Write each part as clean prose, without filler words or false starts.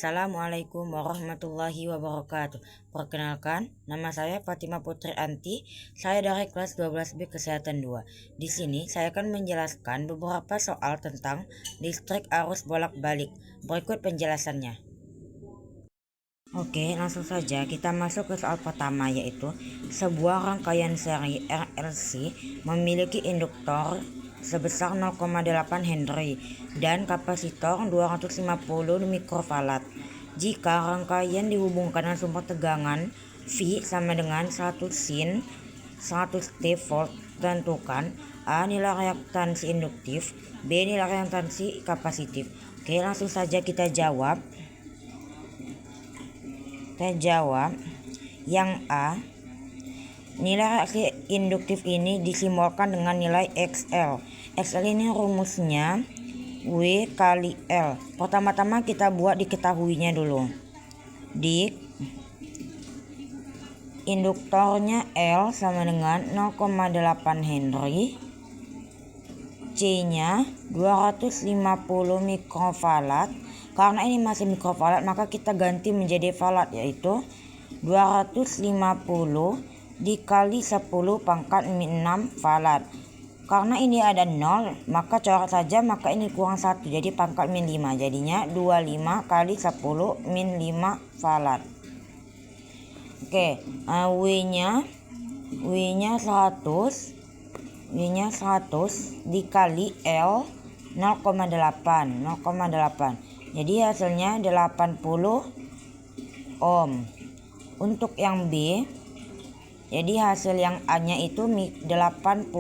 Assalamualaikum warahmatullahi wabarakatuh. Perkenalkan, nama saya Fatima Putri Anti. Saya dari kelas 12B Kesehatan 2. Di sini saya akan menjelaskan beberapa soal tentang listrik arus bolak-balik. Berikut penjelasannya. Oke, langsung saja kita masuk ke soal pertama, yaitu sebuah rangkaian seri RLC memiliki induktor sebesar 0,8 Henry dan kapasitor 250 mikrofarad. Jika rangkaian dihubungkan dengan sumber tegangan V sama dengan 100 sin 100 T volt, tentukan A nilai reaktansi induktif, B nilai reaktansi kapasitif. Oke, langsung saja kita jawab. Yang A, nilai reaksi induktif ini disimbolkan dengan nilai XL. XL ini rumusnya W kali L. Pertama-tama kita buat diketahuinya dulu. Induktornya L sama dengan 0,8 Henry. C-nya 250 mikrofarad. Karena ini masih mikrofarad, maka kita ganti menjadi farad, yaitu 250 dikali 10 pangkat 6 farad. Karena ini ada 0, maka coret saja, maka ini kurang 1, jadi pangkat min 5. Jadinya 25 kali 10 min 5 farad. Oke, W-nya 100 dikali L 0,8. Jadi hasilnya 80 ohm. Untuk yang B, jadi hasil yang A-nya itu 80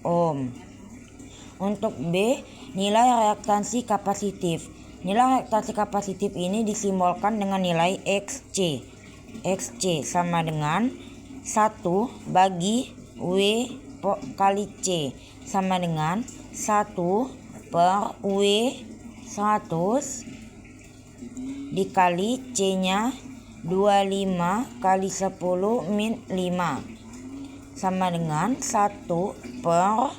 ohm. Untuk B, nilai reaktansi kapasitif. Nilai reaktansi kapasitif ini disimbolkan dengan nilai XC. XC sama dengan 1 bagi W kali C sama dengan 1 per W 100 dikali C-nya 25 kali 10 min 5 sama dengan 1 per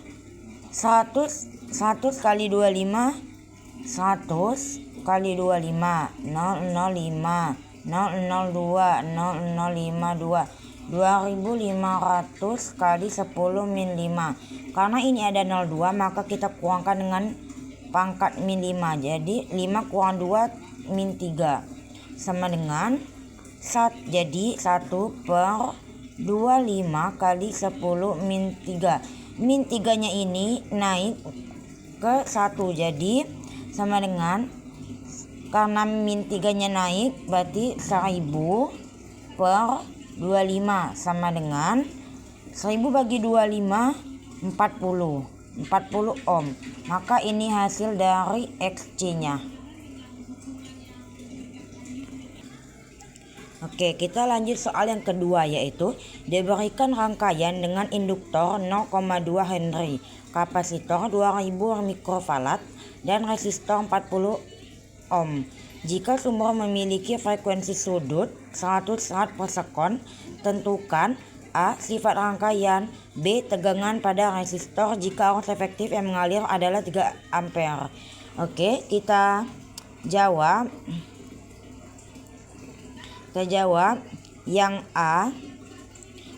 100 kali 25 100 kali 25 005 002 0052 2500 kali 10 min 5. Karena ini ada 02, maka kita kurangkan dengan pangkat min 5. Jadi 5 kurang 2 min 3 sama dengan 1. Jadi 1 per 25 kali 10 min 3. Min 3 nya ini naik ke 1, jadi sama dengan, karena min 3 nya naik berarti 1000 per 25 sama dengan 1000 bagi 25 40 ohm. Maka ini hasil dari XC-nya. Oke, kita lanjut soal yang kedua, yaitu diberikan rangkaian dengan induktor 0,2 Henry, kapasitor 2000 mikrofarad dan resistor 40 ohm. Jika sumber memiliki frekuensi sudut 100 rad per sekon, tentukan A. Sifat rangkaian, B. Tegangan pada resistor jika arus efektif yang mengalir adalah 3 ampere. Oke, kita jawab. Yang A,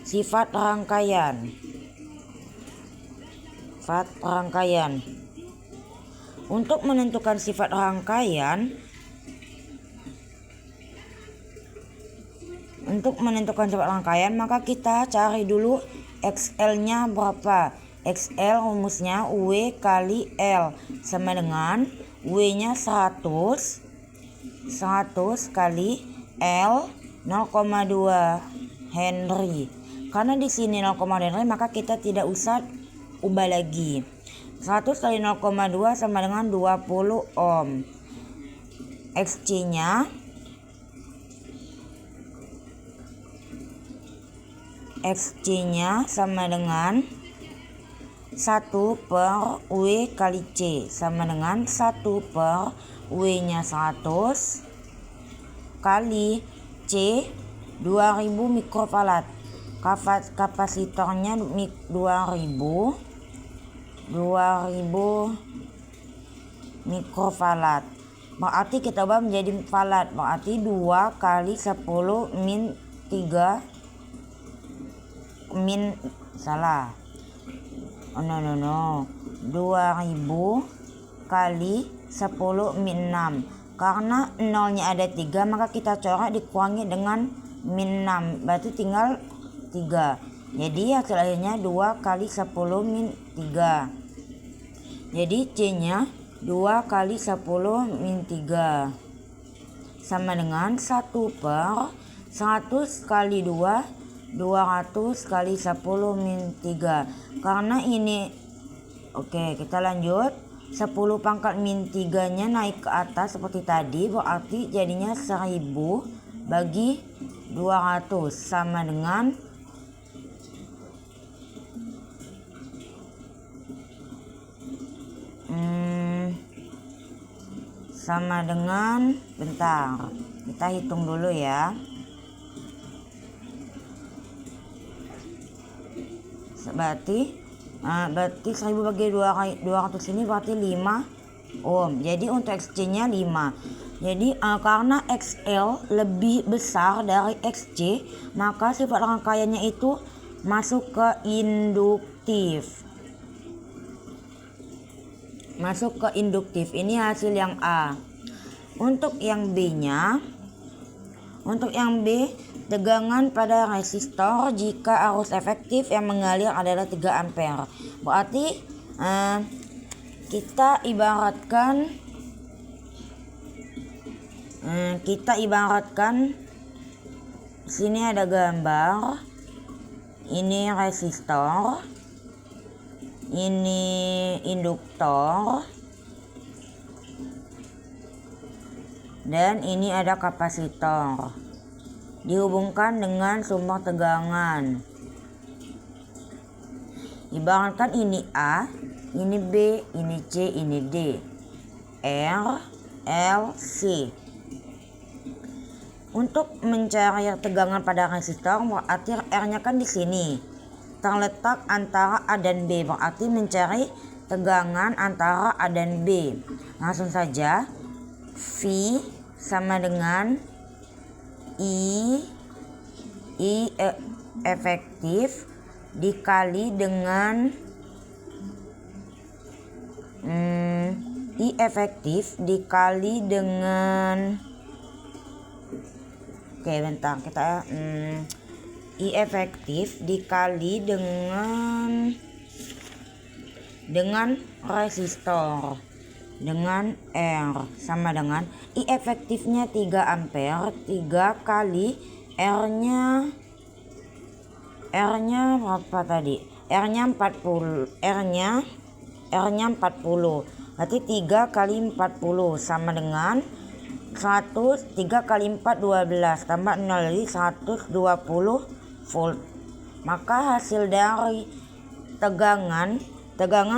sifat rangkaian. Untuk menentukan sifat rangkaian, maka kita cari dulu XL-nya berapa. XL rumusnya W kali L sama dengan W-nya 100 kali L 0,2 Henry. Karena di sini 0,2 Henry, maka kita tidak usah ubah lagi. 100 kali 0,2 sama dengan 20 ohm. XC-nya sama dengan 1 per W kali C sama dengan 1 per W-nya 100 kali C 2000 mikrofarad. Kapasitornya 2000 mikrofarad. berarti kita ubah menjadi falat, berarti 2 kali 10 min 3 min salah. Oh, no. 2000 kali 10 min 6. Karena nolnya ada 3, maka kita coret dikurangi dengan min 6. Berarti tinggal 3. Jadi hasil akhirnya 2 kali 10 min 3. Jadi C-nya 2 kali 10 min 3. Sama dengan 1 per 100 kali 2, 200 kali 10 min 3. Karena ini, oke, kita lanjut. 10 pangkat min 3 nya naik ke atas seperti tadi, berarti jadinya 1000 bagi 200 sama dengan bentar, kita hitung dulu ya. Berarti 1000 bagi 200 ini berarti 5 ohm. Jadi untuk XC nya 5. Jadi karena XL lebih besar dari XC, maka sifat rangkaiannya itu masuk ke induktif. Ini hasil yang A. Untuk yang B nya, tegangan pada resistor jika arus efektif yang mengalir adalah 3 ampere. Berarti kita ibaratkan sini ada gambar, ini resistor, ini induktor, dan ini ada kapasitor. Dihubungkan dengan sumber tegangan. Ibaratkan ini A, ini B, ini C, ini D. R, L, C. Untuk mencari tegangan pada resistor, berarti R-nya kan di sini. Terletak antara A dan B, berarti mencari tegangan antara A dan B. Langsung saja, V sama dengan I efektif dikali dengan oke, bentar, kita I efektif dikali dengan resistor dengan R sama dengan I efektifnya 3 ampere, 3 kali R-nya berapa tadi? R-nya 40. Berarti 3 kali 40 sama dengan 3 kali 4 12 tambah 0, jadi 120 volt. Maka hasil dari tegangan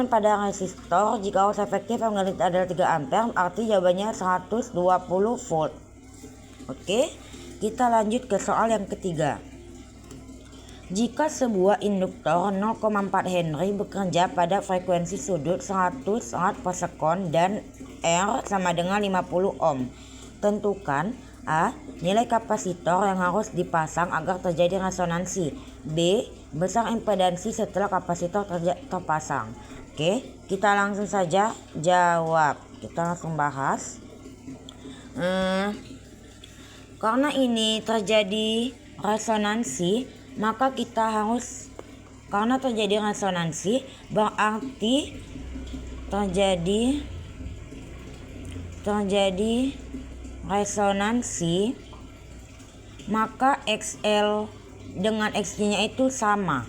pada resistor jika arus efektif yang mengalir adalah 3 ampere, arti jawabannya 120 volt. Oke, kita lanjut ke soal yang ketiga. Jika sebuah induktor 0,4 Henry bekerja pada frekuensi sudut 100 Rad per sekon dan R sama dengan 50 ohm, tentukan A. Nilai kapasitor yang harus dipasang agar terjadi resonansi. B. Besar impedansi setelah kapasitor terpasang. Oke, kita langsung saja jawab. Kita langsung bahas. Karena ini terjadi resonansi, maka karena terjadi resonansi berarti terjadi resonansi, maka XL dengan XC-nya itu sama.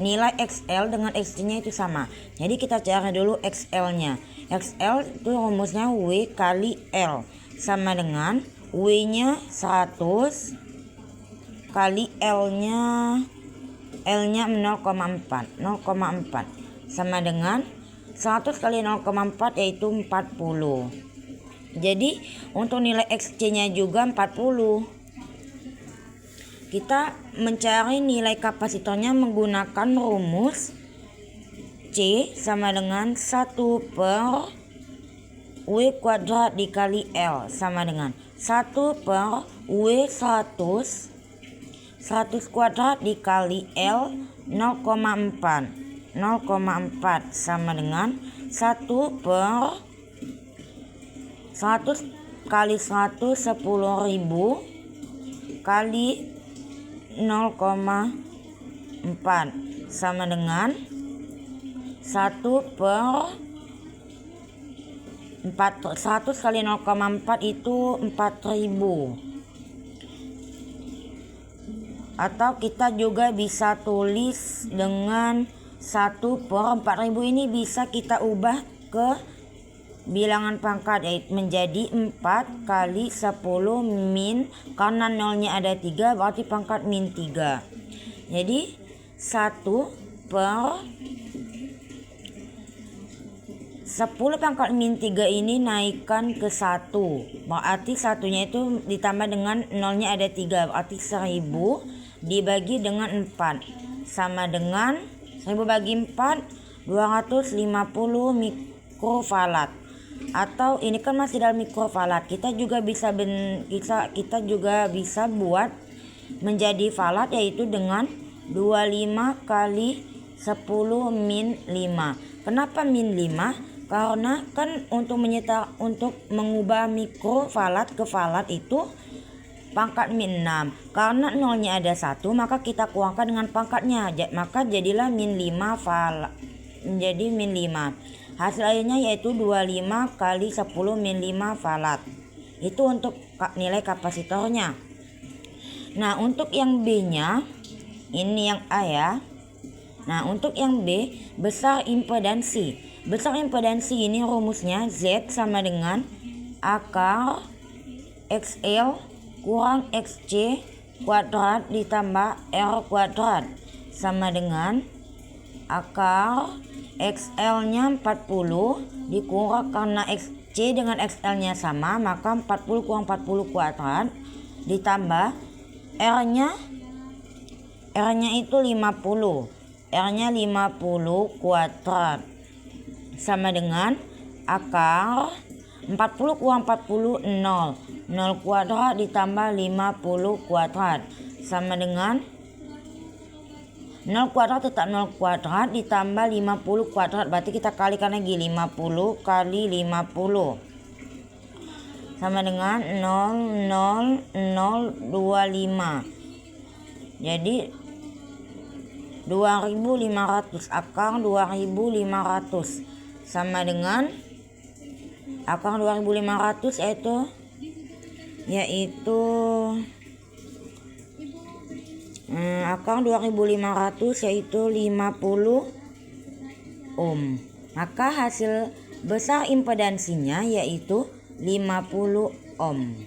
Nilai XL dengan XC-nya itu sama. Jadi kita cari dulu XL-nya. XL itu rumusnya W kali L sama dengan W-nya 100 kali L-nya 0,4 sama dengan 100 kali 0,4 yaitu 40. Jadi untuk nilai XC-nya juga 40. Kita mencari nilai kapasitornya menggunakan rumus C sama dengan 1 per W kuadrat dikali L sama dengan 1 per W 100 kuadrat dikali L 0,4 sama dengan 1 per 100 kali 100 10.000 kali 0,4 sama dengan 1 per 100 kali 0,4 itu 4.000. Atau kita juga bisa tulis dengan 1 per 4.000 ini bisa kita ubah ke bilangan pangkat, yaitu menjadi 4 kali 10 min, karena nolnya ada 3 berarti pangkat min 3. Jadi 1 per 10 pangkat min 3 ini naikkan ke 1, berarti satunya itu ditambah dengan nolnya ada 3, berarti 1000 dibagi dengan 4 sama dengan 1000 bagi 4 250 mikrofarad. Atau ini kan masih dalam mikrofarad, kita juga bisa buat menjadi farad, yaitu dengan 25 kali 10 min 5. Kenapa min 5? Karena kan untuk mengubah mikrofarad ke farad itu pangkat min 6. Karena nolnya ada 1, maka kita kurangkan dengan pangkatnya, maka jadilah min 5 farad, menjadi min 5. Hasil akhirnya yaitu 25 kali 10 min 5 farad. Itu untuk nilai kapasitornya. Nah, untuk yang B-nya, ini yang A ya. Nah, untuk yang B, besar impedansi. Besar impedansi ini rumusnya Z sama dengan akar XL kurang XC kuadrat ditambah R kuadrat sama dengan akar XL-nya 40 dikurang, karena XC dengan XL-nya sama, maka 40 kurang 40 kuadrat ditambah R-nya itu 50. R-nya 50 kuadrat sama dengan akar 40 kurang 40 0. 0 kuadrat ditambah 50 kuadrat sama dengan 0 kuadrat tetap 0 kuadrat ditambah 50 kuadrat, berarti kita kalikan lagi 50 kali 50 sama dengan 00025. Jadi 2500, akar 2500 sama dengan akar 2500 yaitu akar 2500 yaitu 50 ohm. Maka hasil besar impedansinya yaitu 50 ohm.